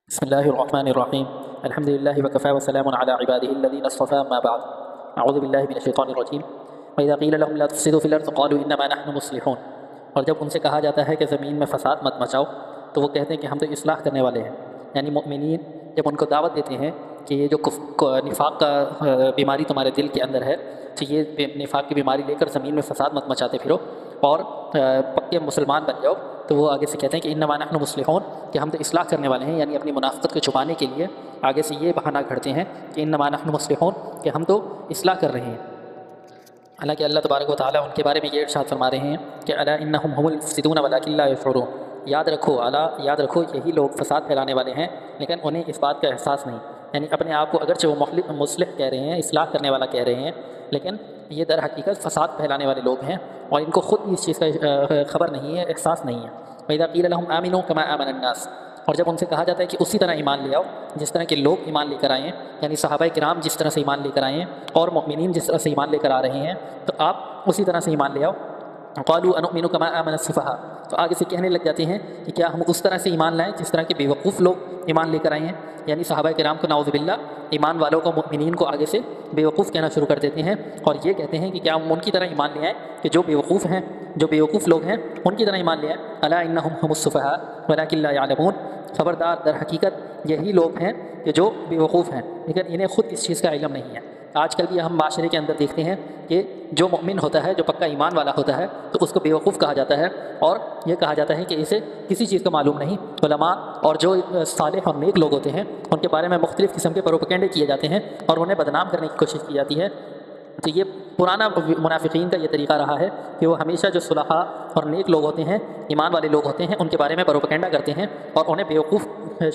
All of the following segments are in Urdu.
بسم الله الرحمن الرحيم. الحمد لله وكفى وسلام على عباده الذين اصطفى. ما بعد. اعوذ بالله من الشیطان الرجیم. واذا قیل لهم لا تفسدوا في الارض قالوا انما نحن مصلحون. اور جب ان سے کہا جاتا ہے کہ زمین میں فساد مت مچاؤ تو وہ کہتے ہیں کہ ہم تو اصلاح کرنے والے ہیں. یعنی مؤمنین جب ان کو دعوت دیتے ہیں کہ یہ جو نفاق کا بیماری تمہارے دل کے اندر ہے تو یہ نفاق کی بیماری لے کر زمین میں فساد مت مچاتے پھرو اور پکے مسلمان بن جاؤ، تو وہ آگے سے کہتے ہیں کہ انما نحن مصلحون، کہ ہم تو اصلاح کرنے والے ہیں. یعنی اپنی منافقت کو چھپانے کے لیے آگے سے یہ بہانہ گھڑتے ہیں کہ انما نحن مصلحون، کہ ہم تو اصلاح کر رہے ہیں. حالانکہ اللہ تبارک و تعالیٰ ان کے بارے میں یہ ارشاد فرما رہے ہیں کہ الا انہم هم المفسدون ولکن لا یشعرون. یاد رکھو یہی لوگ فساد پھیلانے والے ہیں لیکن انہیں اس بات کا احساس نہیں. یعنی اپنے آپ کو اگرچہ وہ مصلح کہہ رہے ہیں، اصلاح کرنے والا کہہ رہے ہیں، لیکن یہ در حقیقت فساد پھیلانے والے لوگ ہیں اور ان کو خود بھی اس چیز کا خبر نہیں ہے، احساس نہیں ہے. وَإِذَا قِيلَ لَهُمْ آمِنُوا كَمَا آمَنَ النَّاسُ. اور جب ان سے کہا جاتا ہے کہ اسی طرح ایمان لے آؤ جس طرح کے لوگ ایمان لے کر آئے ہیں، یعنی صحابہ کرام جس طرح سے ایمان لے کر آئے ہیں اور مؤمنین جس طرح سے ایمان لے کر آ رہے ہیں، تو آپ اسی طرح سے ایمان لے آؤ. قالوا انؤمن كما آمن السفهاء. تو آگے سے کہنے لگ جاتے ہیں کہ کیا ہم اس طرح سے ایمان لائیں جس طرح کے بیوقوف لوگ ایمان لے کر آئے ہیں. یعنی صحابہ کرام کو نعوذ باللہ ایمان والوں کو، مؤمنین کو آگے سے بیوقوف کہنا شروع کر دیتے ہیں اور یہ کہتے ہیں کہ کیا ہم ان کی طرح ایمان لے آئیں کہ جو بیوقوف لوگ ہیں ان کی طرح ایمان لے آئیں. الا انہم هم السفهاء ولکن لا يعلمون. خبردار، در حقیقت یہی لوگ ہیں کہ جو بیوقوف ہیں لیکن انہیں خود اس چیز کا علم نہیں ہے. آج کل بھی ہم معاشرے کے اندر دیکھتے ہیں کہ جو مؤمن ہوتا ہے، جو پکا ایمان والا ہوتا ہے، تو اس کو بیوقوف کہا جاتا ہے اور یہ کہا جاتا ہے کہ اسے کسی چیز کا معلوم نہیں. علماء اور جو صالح اور نیک لوگ ہوتے ہیں ان کے بارے میں مختلف قسم کے پروپیگنڈے کیے جاتے ہیں اور انہیں بدنام کرنے کی کوشش کی جاتی ہے. تو یہ پرانا منافقین کا یہ طریقہ رہا ہے کہ وہ ہمیشہ جو صلحاء اور نیک لوگ ہوتے ہیں، ایمان والے لوگ ہوتے ہیں، ان کے بارے میں پروپیگنڈا کرتے ہیں اور انہیں بیوقوف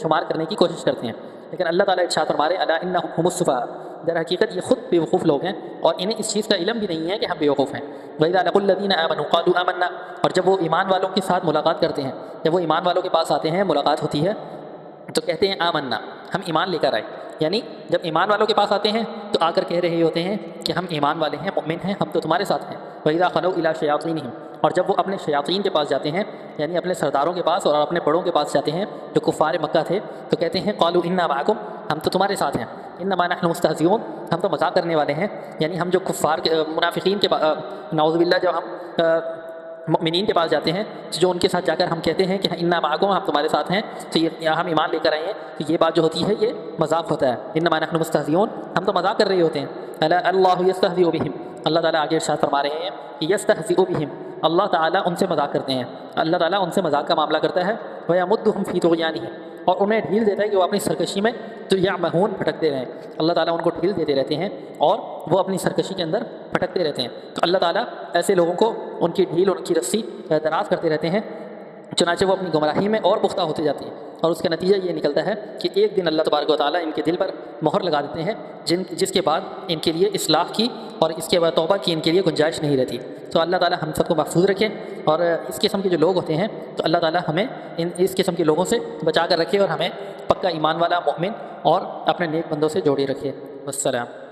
شمار کرنے کی کوشش کرتے ہیں. لیکن اللہ تعالیٰ ارشاد فرما رہے الا انہم هم السفہاء. در حقیقت یہ خود بیوقوف لوگ ہیں اور انہیں اس چیز کا علم بھی نہیں ہے کہ ہم بیوقوف ہیں. وَإِذَا لَقُوا الَّذِينَ آمَنُوا قَالُوا آمَنَّا. اور جب وہ ایمان والوں کے ساتھ ملاقات کرتے ہیں، جب وہ ایمان والوں کے پاس آتے ہیں، ملاقات ہوتی ہے، تو کہتے ہیں آمنا، ہم ایمان لے کر آئے. یعنی جب ایمان والوں کے پاس آتے ہیں تو آ کر کہہ رہے ہوتے ہیں کہ ہم ایمان والے ہیں، مؤمن ہیں، ہم تو تمہارے ساتھ ہیں. وَإِذَا خَلَوْا إِلَىٰ شَيَاطِينِهِمْ. اور جب وہ اپنے شیاطین کے پاس جاتے ہیں، یعنی اپنے سرداروں کے پاس اور اپنے بڑوں کے پاس جاتے ہیں جو کفار مکہ تھے، تو کہتے ہیں قالوا انا معکم، ہم تو تمہارے ساتھ ہیں. انما نحن مستہزئون، ہم تو مذاق کرنے والے ہیں. یعنی ہم جو کفار کے منافقین کے نعوذ باللہ جب ہم مؤمنین کے پاس جاتے ہیں، جو ان کے ساتھ جا کر ہم کہتے ہیں کہ انا معکم، ہم تمہارے ساتھ ہیں، تو یہ ہم ایمان لے کر آئے ہیں، تو یہ بات جو ہوتی ہے یہ مذاق ہوتا ہے. انما نحن مستہزئون، ہم تو مذاق کر رہے ہوتے ہیں. الا اللہ یستہزئ بہم. اللہ تعالیٰ آگے ارشاد فرما رہے ہیں کہ یستہزئ بہم، اللہ تعالیٰ ان سے مذاق کرتے ہیں. اللہ تعالیٰ ان سے مذاق کا معاملہ کرتا ہے. وَيَمُدُّهُمْ فِي طُغْيَانِهِمْ. اور انہیں ڈھیل دیتا ہے کہ وہ اپنی سرکشی میں تو یعمہون بھٹکتے رہیں. اللہ تعالیٰ ان کو ڈھیل دیتے رہتے ہیں اور وہ اپنی سرکشی کے اندر بھٹکتے رہتے ہیں. تو اللہ تعالیٰ ایسے لوگوں کو ان کی ڈھیل، ان کی رسی دراز کرتے رہتے ہیں، چنانچہ وہ اپنی گمراہی میں اور پختہ ہوتے جاتی ہیں. اور اس کا نتیجہ یہ نکلتا ہے کہ ایک دن اللہ تبارک و تعالیٰ ان کے دل پر مہر لگا دیتے ہیں جس کے بعد ان کے لیے اصلاح کی اور اس کے بعد توبہ کی ان کے لیے گنجائش نہیں رہتی. تو اللہ تعالیٰ ہم سب کو محفوظ رکھے اور اس قسم کے جو لوگ ہوتے ہیں تو اللہ تعالیٰ ہمیں اس قسم کے لوگوں سے بچا کر رکھے اور ہمیں پکا ایمان والا، مؤمن اور اپنے نیک بندوں سے جوڑے رکھے. والسلام.